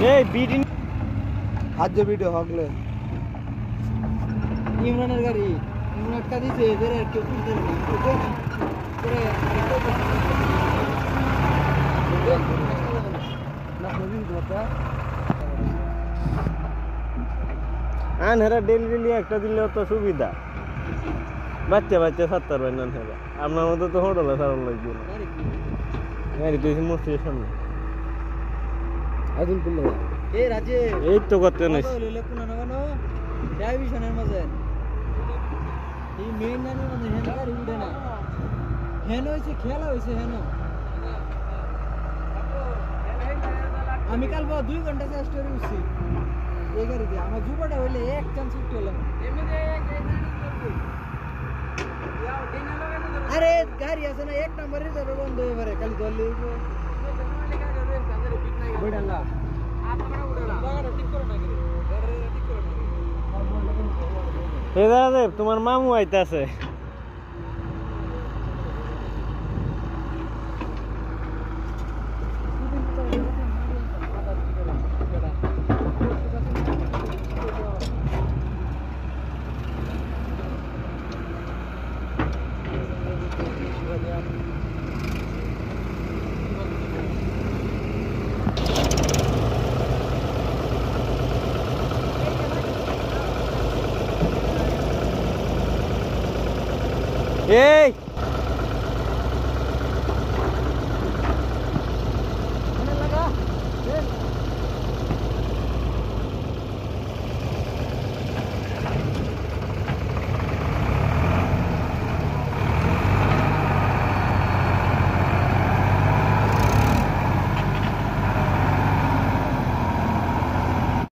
এই বিডি আজ ভিডিও হগলে ইমরানের গাড়ি ইমরান আটকা দিছে এদের আর কেউ তুলতে না করে আনহেরা ডেলি একটা দিলে তো সুবিধা বাচ্চা বাচ্চা সাত্তার ভাই আনহেরা আপনার মতো তো হোটেলে সারান লাগবে না গাড়ি তুই মসজিদের সামনে আদুল করলে এ রাজে এই তো করতে নাই হইলে কোন না কোন ডাইভিশনের মাঝে এই মেইন নানের মাঝে হেন গাড়ি উড়ে না হেন হইছে খেলা হইছে হেন আমি কাল 2 ঘন্টা চেষ্টা করে উঠছি এই গাড়িতে আমার জুবাটা হইলে এক চান্স উঠতে হলাম আরে গাড়ি আছে না এক নম্বরে যাবে বন্ধ হয়ে পারে খালি ধরলে বইডাঙ্গা হে দাদা তোমার মামু আইতাছে এই